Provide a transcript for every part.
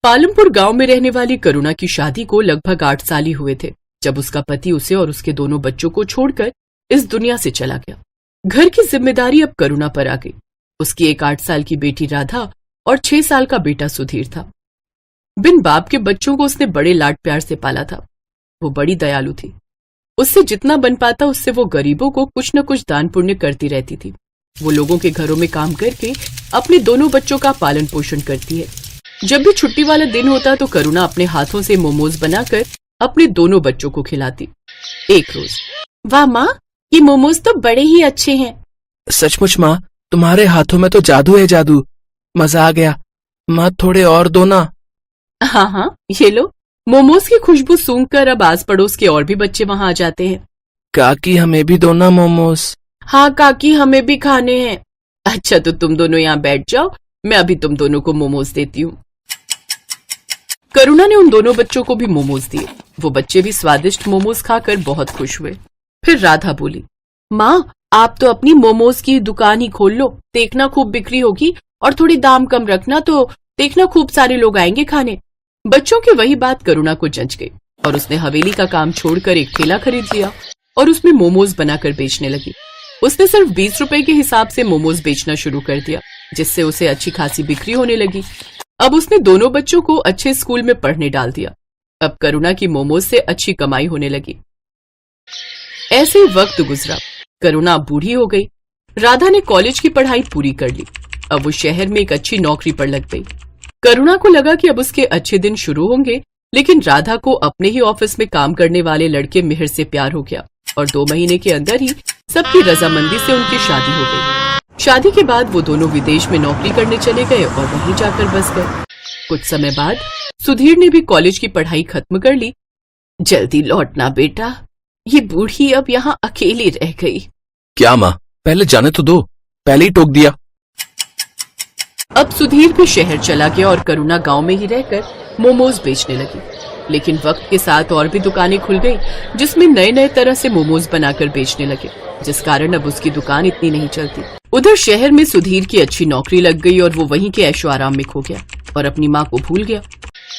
पालमपुर गांव में रहने वाली करुणा की शादी को लगभग 8 साल ही हुए थे जब उसका पति उसे और उसके दोनों बच्चों को छोड़कर इस दुनिया से चला गया। घर की जिम्मेदारी अब करुणा पर आ गई। उसकी एक 8 साल की बेटी राधा और 6 साल का बेटा सुधीर था। बिन बाप के बच्चों को उसने बड़े लाड प्यार से पाला था। वो बड़ी दयालु थी। उससे जितना बन पाता उससे वो गरीबों को कुछ न कुछ दान पुण्य करती रहती थी। वो लोगों के घरों में काम करके अपने दोनों बच्चों का पालन पोषण करती है। जब भी छुट्टी वाला दिन होता तो करुणा अपने हाथों से मोमोज बनाकर अपने दोनों बच्चों को खिलाती। एक रोज, वाह माँ, ये मोमोज तो बड़े ही अच्छे हैं। सचमुच माँ, तुम्हारे हाथों में तो जादू है, जादू। मजा आ गया। माँ थोड़े और दो ना। हाँ हाँ, ये लो। मोमोज की खुशबू सूंघकर अब आस पड़ोस के और भी बच्चे वहाँ आ जाते हैं। काकी हमें भी दो ना मोमोज। हाँ काकी, हमें भी खाने हैं। अच्छा तो तुम दोनों यहाँ बैठ जाओ, मैं अभी तुम दोनों को मोमोज देती हूँ। करुणा ने उन दोनों बच्चों को भी मोमोज दिए। वो बच्चे भी स्वादिष्ट मोमोज खाकर बहुत खुश हुए। फिर राधा बोली, माँ आप तो अपनी मोमोज की दुकान ही खोल लो, देखना खूब बिक्री होगी और थोड़ी दाम कम रखना तो देखना खूब सारे लोग आएंगे खाने। बच्चों की वही बात करुणा को जंच गई और उसने हवेली का काम छोड़कर एक ठेला खरीद लिया और उसमें मोमोज बनाकर बेचने लगी। उसने सिर्फ 20 रुपए के हिसाब से मोमोज बेचना शुरू कर दिया, जिससे उसे अच्छी खासी बिक्री होने लगी। अब उसने दोनों बच्चों को अच्छे स्कूल में पढ़ने डाल दिया। अब करुणा की मोमोज से अच्छी कमाई होने लगी। ऐसे ही वक्त गुजरा। करुणा बूढ़ी हो गई। राधा ने कॉलेज की पढ़ाई पूरी कर ली। अब वो शहर में एक अच्छी नौकरी पर लग गई। करुणा को लगा कि अब उसके अच्छे दिन शुरू होंगे, लेकिन राधा को अपने ही ऑफिस में काम करने वाले लड़के मिहिर से प्यार हो गया और 2 महीने के अंदर ही सबकी रजामंदी से उनकी शादी हो गई। शादी के बाद वो दोनों विदेश में नौकरी करने चले गए और वहीं जाकर बस गए। कुछ समय बाद सुधीर ने भी कॉलेज की पढ़ाई खत्म कर ली। जल्दी लौटना बेटा, ये बूढ़ी अब यहाँ अकेली रह गई। क्या माँ, पहले जाने तो दो, पहले ही टोक दिया। अब सुधीर भी शहर चला गया और करुणा गांव में ही रहकर मोमोज बेचने लगी। लेकिन वक्त के साथ और भी दुकानें खुल गई जिसमें नए नए तरह से मोमोज बनाकर बेचने लगे, जिस कारण अब उसकी दुकान इतनी नहीं चलती। उधर शहर में सुधीर की अच्छी नौकरी लग गई और वो वहीं के ऐशो आराम में खो गया और अपनी माँ को भूल गया।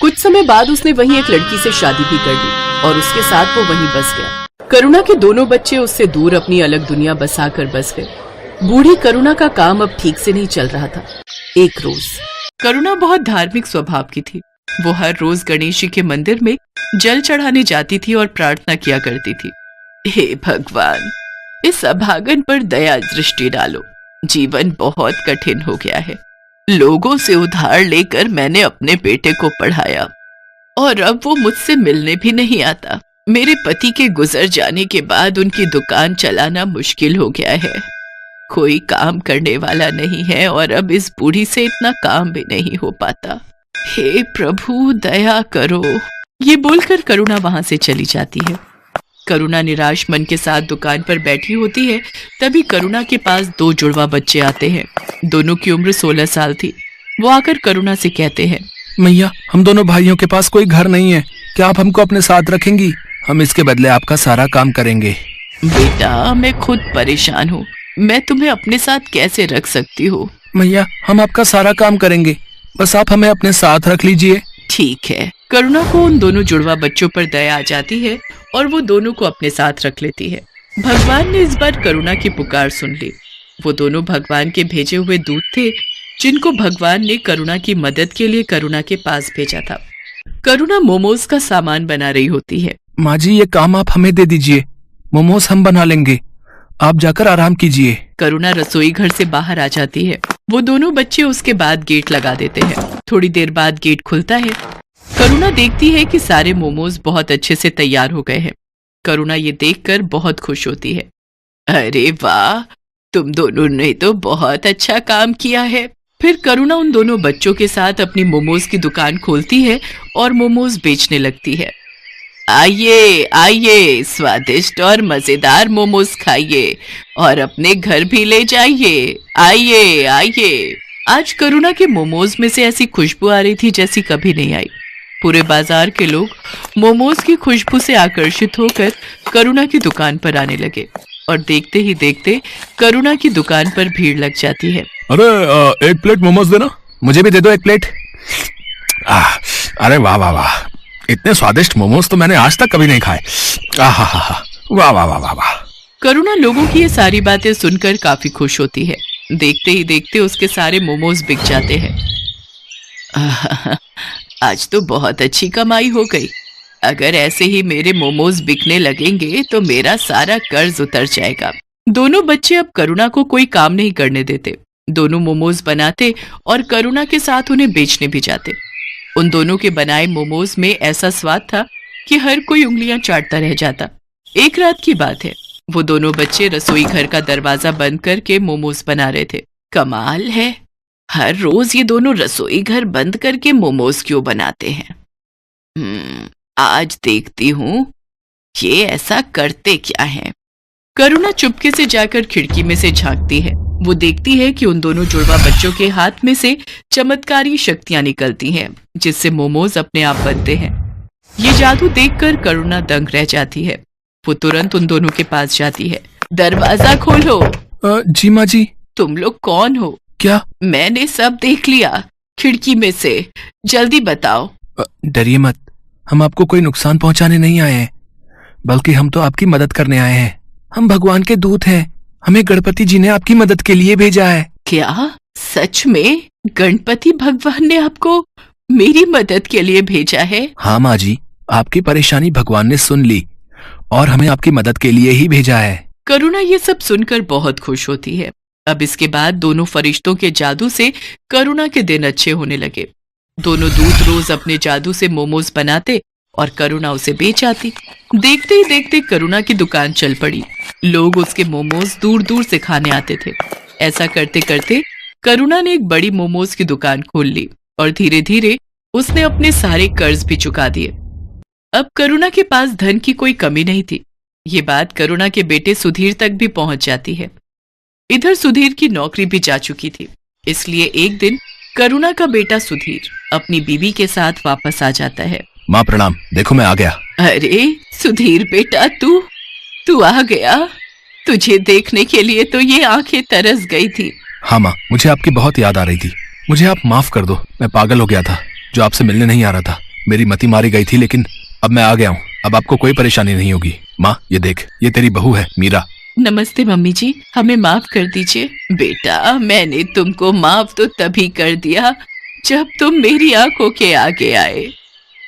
कुछ समय बाद उसने वहीं एक लड़की से शादी भी कर ली और उसके साथ वो वहीं बस गया। करुणा के दोनों बच्चे उससे दूर अपनी अलग दुनिया बसा कर बस गए। बूढ़ी करुणा का काम अब ठीक से नहीं चल रहा था। एक रोज, करुणा बहुत धार्मिक स्वभाव की थी। वो हर रोज गणेश जी के मंदिर में जल चढ़ाने जाती थी और प्रार्थना किया करती थी, हे भगवान, इस अभागन पर दया दृष्टि डालो। जीवन बहुत कठिन हो गया है। लोगों से उधार लेकर मैंने अपने बेटे को पढ़ाया और अब वो मुझसे मिलने भी नहीं आता। मेरे पति के गुजर जाने के बाद उनकी दुकान चलाना मुश्किल हो गया है। कोई काम करने वाला नहीं है और अब इस बूढ़ी से इतना काम भी नहीं हो पाता। हे प्रभु दया करो। ये बोलकर करुणा वहां से चली जाती है। करुणा निराश मन के साथ दुकान पर बैठी होती है। तभी करुणा के पास 2 जुड़वा बच्चे आते हैं। दोनों की उम्र 16 साल थी। वो आकर करुणा से कहते हैं, मैया, हम दोनों भाइयों के पास कोई घर नहीं है, क्या आप हमको अपने साथ रखेंगी? हम इसके बदले आपका सारा काम करेंगे। बेटा, मैं खुद परेशान हूँ, मैं तुम्हें अपने साथ कैसे रख सकती हूँ? मैया, हम आपका सारा काम करेंगे, बस आप हमें अपने साथ रख लीजिए। ठीक है। करुणा को उन दोनों जुड़वा बच्चों पर दया आ जाती है और वो दोनों को अपने साथ रख लेती है। भगवान ने इस बार करुणा की पुकार सुन ली। वो दोनों भगवान के भेजे हुए दूत थे जिनको भगवान ने करुणा की मदद के लिए करुणा के पास भेजा था। करुणा मोमोज का सामान बना रही होती है। माँ जी, ये काम आप हमें दे दीजिए, मोमोज हम बना लेंगे, आप जाकर आराम कीजिए। करुणा रसोई घर से बाहर आ जाती है। वो दोनों बच्चे उसके बाद गेट लगा देते हैं। थोड़ी देर बाद गेट खुलता है। करुणा देखती है कि सारे मोमोज बहुत अच्छे से तैयार हो गए हैं। करुणा ये देखकर बहुत खुश होती है। अरे वाह, तुम दोनों ने तो बहुत अच्छा काम किया है। फिर करुणा उन दोनों बच्चों के साथ अपनी मोमोज की दुकान खोलती है और मोमोज बेचने लगती है। आइए आइए, स्वादिष्ट और मजेदार मोमोज खाइए और अपने घर भी ले जाइए। आइए आइए। आज करुणा के मोमोज में से ऐसी खुशबू आ रही थी जैसी कभी नहीं आई। पूरे बाजार के लोग मोमोज की खुशबू से आकर्षित होकर करुणा की दुकान पर आने लगे और देखते ही देखते करुणा की दुकान पर भीड़ लग जाती है। अरे एक प्लेट मोमोज देना, मुझे भी दे दो एक प्लेट। अरे वाह वाह वाह, इतने स्वादिष्ट मोमोज तो मैंने आज तक कभी नहीं खाए। आहा, वाह वाह वाह वाह वाह। करुणा लोगों की ये सारी बातें सुनकर काफी खुश होती है। देखते ही देखते उसके सारे मोमोज बिक जाते हैं। आज तो बहुत अच्छी कमाई हो गई। अगर ऐसे ही मेरे मोमोज बिकने लगेंगे तो मेरा सारा कर्ज उतर जाएगा। दोनों बच्चे अब करुणा को कोई काम नहीं करने देते। दोनों मोमोज बनाते और करुणा के साथ उन्हें बेचने भी जाते। उन दोनों के बनाए मोमोज में ऐसा स्वाद था कि हर कोई उंगलियां चाटता रह जाता। एक रात की बात है, वो दोनों बच्चे रसोई घर का दरवाजा बंद करके मोमोज बना रहे थे। कमाल है, हर रोज ये दोनों रसोई घर बंद करके मोमोज क्यों बनाते हैं? आज देखती हूँ ये ऐसा करते क्या है। करुणा चुपके से जाकर खिड़की में से झांकती है। वो देखती है कि उन दोनों जुड़वा बच्चों के हाथ में से चमत्कारी शक्तियां निकलती हैं, जिससे मोमोज अपने आप बनते हैं। ये जादू देखकर करुणा दंग रह जाती है। वो तुरंत उन दोनों के पास जाती है। दरवाजा खोलो। जी माँ जी। तुम लोग कौन हो? क्या? मैंने सब देख लिया खिड़की में से, जल्दी बताओ। डरिए मत, हम आपको कोई नुकसान पहुंचाने नहीं आए हैं, बल्कि हम तो आपकी मदद करने आए हैं। हम भगवान के दूत हैं। हमें गणपति जी ने आपकी मदद के लिए भेजा है। क्या? सच में गणपति भगवान ने आपको मेरी मदद के लिए भेजा है? हाँ माँ जी, आपकी परेशानी भगवान ने सुन ली और हमें आपकी मदद के लिए ही भेजा है। करुणा ये सब सुनकर बहुत खुश होती है। अब इसके बाद दोनों फरिश्तों के जादू से करुणा के दिन अच्छे होने लगे। दोनों दूत रोज अपने जादू से मोमोज बनाते और करुणा उसे बेच आती। देखते ही देखते करुणा की दुकान चल पड़ी। लोग उसके मोमोज दूर दूर से खाने आते थे। ऐसा करते करते करुणा ने एक बड़ी मोमोज की दुकान खोल ली और धीरे धीरे उसने अपने सारे कर्ज भी चुका दिए। अब करुणा के पास धन की कोई कमी नहीं थी। ये बात करुणा के बेटे सुधीर तक भी पहुंच जाती है। इधर सुधीर की नौकरी भी जा चुकी थी, इसलिए एक दिन करुणा का बेटा सुधीर अपनी बीवी के साथ वापस आ जाता है। माँ प्रणाम, देखो मैं आ गया। अरे सुधीर बेटा, तू आ गया। तुझे देखने के लिए तो ये आंखें तरस गई थी। हाँ माँ, मुझे आपकी बहुत याद आ रही थी। मुझे आप माफ कर दो, मैं पागल हो गया था जो आपसे मिलने नहीं आ रहा था। मेरी मति मारी गई थी, लेकिन अब मैं आ गया हूँ। अब आपको कोई परेशानी नहीं होगी। माँ ये देख, ये तेरी बहू है मीरा। नमस्ते मम्मी जी, हमें माफ कर दीजिए। बेटा, मैंने तुमको माफ तो तभी कर दिया जब तुम मेरी आंखों के आगे आए।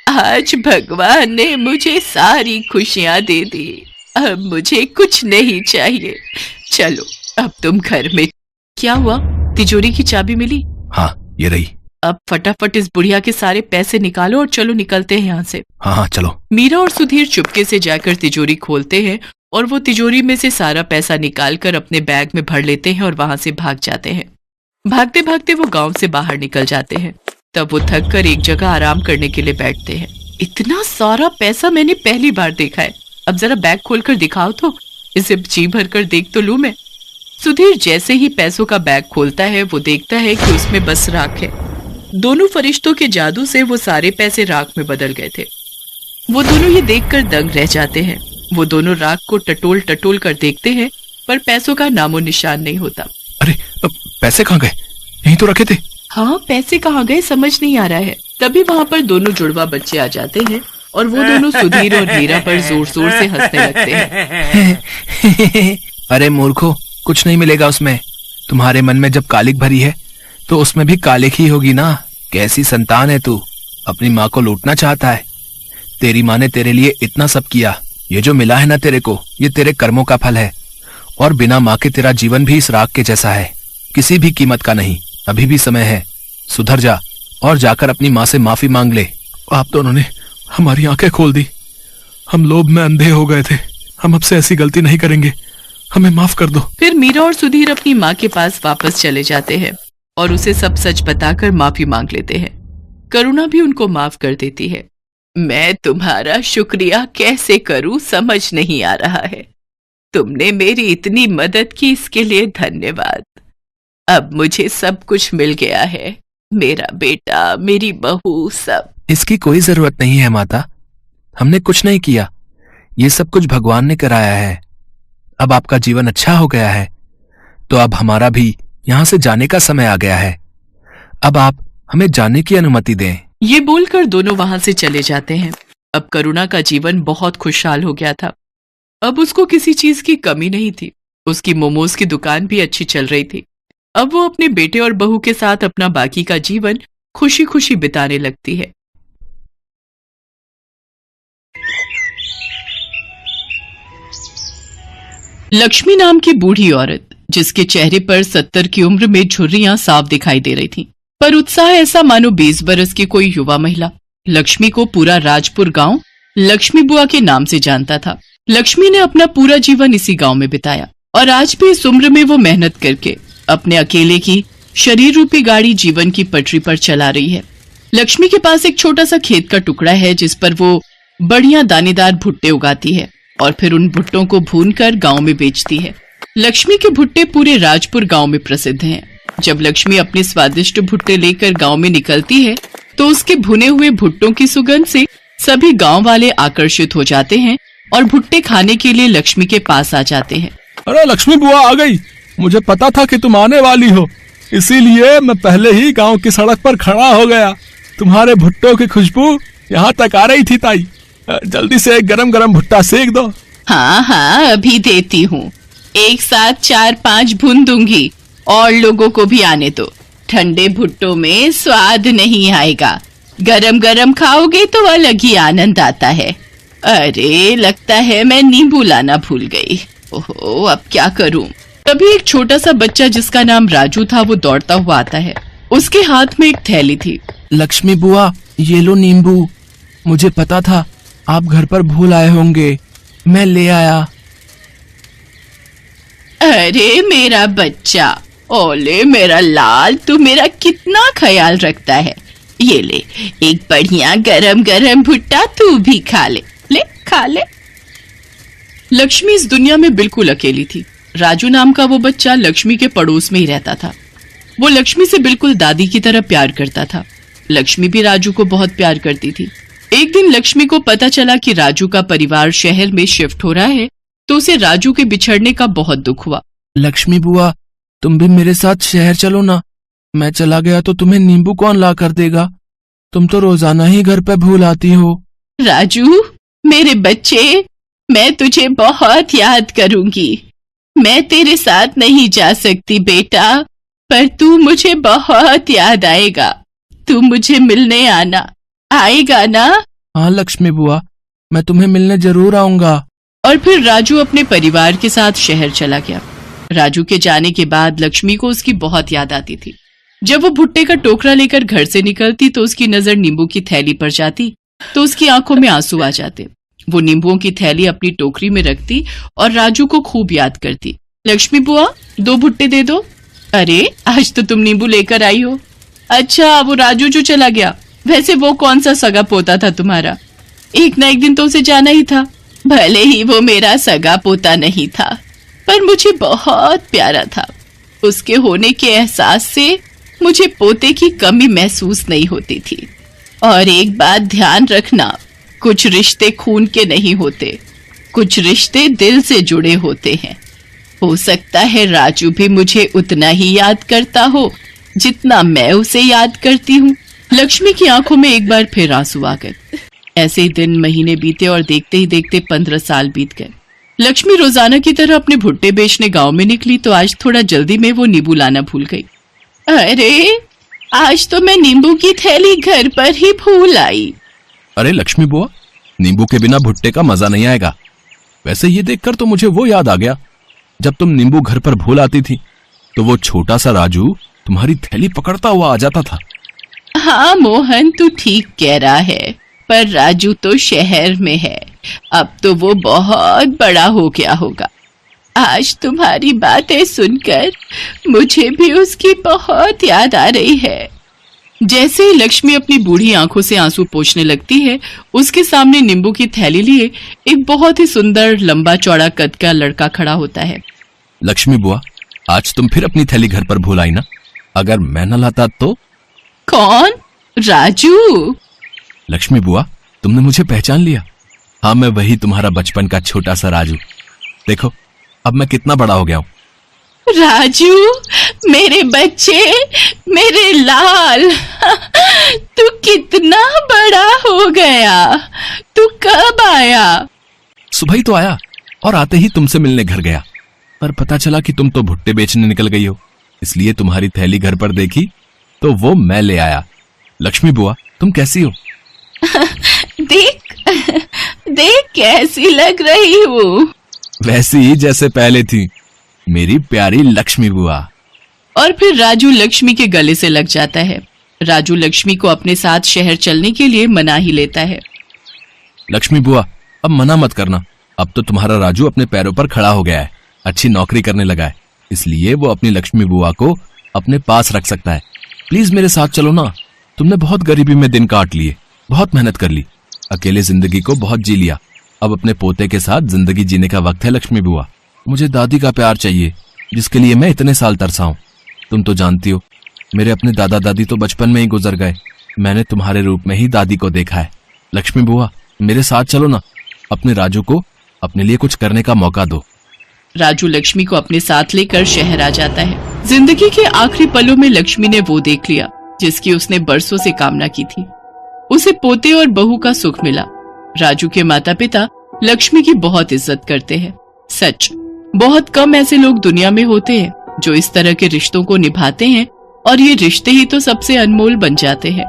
आज भगवान ने मुझे सारी खुशियां दे दी। अब मुझे कुछ नहीं चाहिए। चलो अब तुम घर में। क्या हुआ? तिजोरी की चाबी मिली? हाँ ये रही। अब फटाफट इस बुढ़िया के सारे पैसे निकालो और चलो निकलते हैं यहाँ से। हाँ चलो। मीरा और सुधीर चुपके से जाकर तिजोरी खोलते हैं और वो तिजोरी में से सारा पैसा निकालकर अपने बैग में भर लेते हैं और वहां से भाग जाते हैं। भागते भागते वो गांव से बाहर निकल जाते हैं। तब वो थक कर एक जगह आराम करने के लिए बैठते हैं। इतना सारा पैसा मैंने पहली बार देखा है। अब जरा बैग खोलकर दिखाओ तो, इसे जी भर कर देख तो लूं मैं। सुधीर जैसे ही पैसों का बैग खोलता है वो देखता है कि उसमें बस राख है। दोनों फरिश्तों के जादू से वो सारे पैसे राख में बदल गए थे। वो दोनों ये देखकर दंग रह जाते हैं। वो दोनों राख को टटोल टटोल कर देखते हैं, पर पैसों का नामो निशान नहीं होता। अरे पैसे कहाँ गए? यहीं तो रखे थे। हाँ, पैसे कहाँ गए समझ नहीं आ रहा है। तभी वहाँ पर दोनों जुड़वा बच्चे आ जाते हैं और वो दोनों सुधीर और मीरा पर जोर जोर से हंसने लगते हैं। अरे मूर्खो, कुछ नहीं मिलेगा उसमें। तुम्हारे मन में जब कालिक भरी है तो उसमें भी कालिक ही होगी ना। कैसी संतान है तू, अपनी माँ को लूटना चाहता है। तेरी माँ ने तेरे लिए इतना सब किया। ये जो मिला है ना तेरे को, ये तेरे कर्मों का फल है। और बिना माँ के तेरा जीवन भी इस राख के जैसा है, किसी भी कीमत का नहीं। अभी भी समय है, सुधर जा और जाकर अपनी माँ से माफी मांग ले। आप दोनों ने हमारी आंखें खोल दी। हम लोभ में अंधे हो गए थे। हम अब से ऐसी गलती नहीं करेंगे, हमें माफ कर दो। फिर मीरा और सुधीर अपनी माँ के पास वापस चले जाते हैं और उसे सब सच बताकर माफी मांग लेते हैं। करुणा भी उनको माफ कर देती है। मैं तुम्हारा शुक्रिया कैसे करूं समझ नहीं आ रहा है। तुमने मेरी इतनी मदद की, इसके लिए धन्यवाद। अब मुझे सब कुछ मिल गया है, मेरा बेटा, मेरी बहू, सब। इसकी कोई जरूरत नहीं है माता, हमने कुछ नहीं किया। ये सब कुछ भगवान ने कराया है। अब आपका जीवन अच्छा हो गया है, तो अब हमारा भी यहां से जाने का समय आ गया है। अब आप हमें जाने की अनुमति दें। ये बोलकर दोनों वहां से चले जाते हैं। अब करुणा का जीवन बहुत खुशहाल हो गया था। अब उसको किसी चीज की कमी नहीं थी। उसकी मोमोज की दुकान भी अच्छी चल रही थी। अब वो अपने बेटे और बहू के साथ अपना बाकी का जीवन खुशी खुशी बिताने लगती है। लक्ष्मी नाम की बूढ़ी औरत, जिसके चेहरे पर 70 की उम्र में झुर्रियां साफ दिखाई दे रही थीं, पर उत्साह ऐसा मानो 20 बरस की कोई युवा महिला। लक्ष्मी को पूरा राजपुर गांव लक्ष्मी बुआ के नाम से जानता था। लक्ष्मी ने अपना पूरा जीवन इसी गांव में बिताया और आज भी इस उम्र में वो मेहनत करके अपने अकेले की शरीर रूपी गाड़ी जीवन की पटरी पर चला रही है। लक्ष्मी के पास एक छोटा सा खेत का टुकड़ा है जिस पर वो बढ़िया दानेदार भुट्टे उगाती है और फिर उन भुट्टों को भूनकर गांव में बेचती है। लक्ष्मी के भुट्टे पूरे राजपुर गांव में प्रसिद्ध हैं। जब लक्ष्मी अपने स्वादिष्ट भुट्टे लेकर गांव में निकलती है तो उसके भुने हुए भुट्टों की सुगंध से सभी गांव वाले आकर्षित हो जाते हैं और भुट्टे खाने के लिए लक्ष्मी के पास आ जाते हैं। अरे लक्ष्मी बुआ आ गई। मुझे पता था कि तुम आने वाली हो, इसीलिए मैं पहले ही गांव की सड़क पर खड़ा हो गया। तुम्हारे भुट्टों की खुशबू यहाँ तक आ रही थी ताई। जल्दी से एक गरम गरम भुट्टा सेक दो। हाँ हाँ, अभी देती हूँ। एक साथ 4-5 भून दूंगी और लोगों को भी आने दो। ठंडे भुट्टों में स्वाद नहीं आएगा, गरम गरम खाओगे तो अलग ही आनंद आता है। अरे लगता है मैं नींबू लाना भूल गई। ओहो, अब क्या करूं? तभी एक छोटा सा बच्चा जिसका नाम राजू था वो दौड़ता हुआ आता है। उसके हाथ में एक थैली थी। लक्ष्मी बुआ, ये लो नींबू। मुझे पता था आप घर पर भूल आए होंगे, मैं ले आया। अरे मेरा बच्चा, ओले मेरा लाल, तू मेरा कितना ख्याल रखता है। ये ले, एक बढ़िया गरम गरम भुट्टा तू भी खा ले। ले खा ले। लक्ष्मी इस दुनिया में बिल्कुल अकेली थी। राजू नाम का वो बच्चा लक्ष्मी के पड़ोस में ही रहता था। वो लक्ष्मी से बिल्कुल दादी की तरह प्यार करता था। लक्ष्मी भी राजू को बहुत प्यार करती थी। एक दिन लक्ष्मी को पता चला कि राजू का परिवार शहर में शिफ्ट हो रहा है, तो उसे राजू के बिछड़ने का बहुत दुख हुआ। लक्ष्मी बुआ, तुम भी मेरे साथ शहर चलो ना। मैं चला गया तो तुम्हें नींबू कौन ला कर देगा? तुम तो रोजाना ही घर पे भूल आती हो। राजू मेरे बच्चे, मैं तुझे बहुत याद करूंगी। मैं तेरे साथ नहीं जा सकती बेटा, पर तू मुझे बहुत याद आएगा। तू मुझे मिलने आना, आएगा ना? हाँ लक्ष्मी बुआ, मैं तुम्हें मिलने जरूर आऊंगा। और फिर राजू अपने परिवार के साथ शहर चला गया। राजू के जाने के बाद लक्ष्मी को उसकी बहुत याद आती थी। जब वो भुट्टे का टोकरा लेकर घर से निकलती तो उसकी नजर नींबू की थैली पर जाती तो उसकी आंखों में आंसू आ जाते। वो नींबुओं की थैली अपनी टोकरी में रखती और राजू को खूब याद करती। लक्ष्मी बुआ, 2 भुट्टे दे दो। अरे आज तो तुम नींबू लेकर आई हो। अच्छा, वो राजू जो चला गया, वैसे वो कौन सा सगा पोता था तुम्हारा? एक ना एक दिन तो उसे जाना ही था। भले ही वो मेरा सगा पोता नहीं था, पर मुझे बहुत प्यारा था। उसके होने के एहसास से मुझे पोते की कमी महसूस नहीं होती थी। और एक बात ध्यान रखना, कुछ रिश्ते खून के नहीं होते, कुछ रिश्ते दिल से जुड़े होते हैं। हो सकता है राजू भी मुझे उतना ही याद करता हो जितना मैं उसे याद करती हूँ। लक्ष्मी की आंखों में एक बार फिर आंसू आ गए। ऐसे ही दिन महीने बीते और देखते ही देखते 15 साल बीत गए। लक्ष्मी रोजाना की तरह अपने भुट्टे बेचने गांव में निकली तो आज थोड़ा जल्दी में वो नींबू लाना भूल गई। अरे आज तो मैं नींबू की थैली घर पर ही भूल आई। अरे लक्ष्मी बुआ, नींबू के बिना भुट्टे का मजा नहीं आएगा। वैसे ये देखकर तो मुझे वो याद आ गया, जब तुम नींबू घर पर भूल आती थी तो वो छोटा सा राजू तुम्हारी थैली पकड़ता हुआ आ जाता था। हाँ मोहन, तू ठीक कह रहा है, पर राजू तो शहर में है। अब तो वो बहुत बड़ा हो गया होगा। आज तुम्हारी बातें सुनकर मुझे भी उसकी बहुत याद आ रही है। जैसे ही लक्ष्मी अपनी बूढ़ी आंखों से आंसू पोंछने लगती है, उसके सामने नींबू की थैली लिए एक बहुत ही सुंदर लंबा चौड़ा कद का लड़का खड़ा होता है। लक्ष्मी बुआ, आज तुम फिर अपनी थैली घर पर भूल आई ना? अगर मैं न लाता तो? कौन? राजू? लक्ष्मी बुआ, तुमने मुझे पहचान लिया? हाँ, मैं वही तुम्हारा बचपन का छोटा सा राजू। देखो अब मैं कितना बड़ा हो गया हूँ। राजू, मेरे बच्चे, मेरे लाल, तू कितना बड़ा हो गया। तू कब आया? सुबह ही तो आया और आते ही तुमसे मिलने घर गया, पर पता चला कि तुम तो भुट्टे बेचने निकल गई हो, इसलिए तुम्हारी थैली घर पर देखी तो वो मैं ले आया। लक्ष्मी बुआ, तुम कैसी हो? देख देख कैसी लग रही हूँ। वैसी ही जैसे पहले थी, मेरी प्यारी लक्ष्मी बुआ। और फिर राजू लक्ष्मी के गले से लग जाता है। राजू लक्ष्मी को अपने साथ शहर चलने के लिए मना ही लेता है। लक्ष्मी बुआ, अब मना मत करना, अब तो तुम्हारा राजू अपने पैरों पर खड़ा हो गया है, अच्छी नौकरी करने लगा है, इसलिए वो अपनी लक्ष्मी बुआ को अपने पास रख सकता है। प्लीज मेरे साथ चलो ना। तुमने बहुत गरीबी में दिन काट लिए, बहुत मेहनत कर ली, अकेले जिंदगी को बहुत जी लिया, अब अपने पोते के साथ जिंदगी जीने का वक्त है। लक्ष्मी बुआ, मुझे दादी का प्यार चाहिए, जिसके लिए मैं इतने साल तरसा हूं। तुम तो जानती हो, मेरे अपने दादा दादी तो बचपन में ही गुजर गए, मैंने तुम्हारे रूप में ही दादी को देखा है। लक्ष्मी बुआ, मेरे साथ चलो ना, अपने राजू को अपने लिए कुछ करने का मौका दो। राजू लक्ष्मी को अपने साथ लेकर शहर आ जाता है। जिंदगी के आखिरी पलों में लक्ष्मी ने वो देख लिया जिसकी उसने बरसों से कामना की थी। उसे पोते और बहू का सुख मिला। राजू के माता पिता लक्ष्मी की बहुत इज्जत करते हैं। सच, बहुत कम ऐसे लोग दुनिया में होते हैं जो इस तरह के रिश्तों को निभाते हैं, और ये रिश्ते ही तो सबसे अनमोल बन जाते हैं।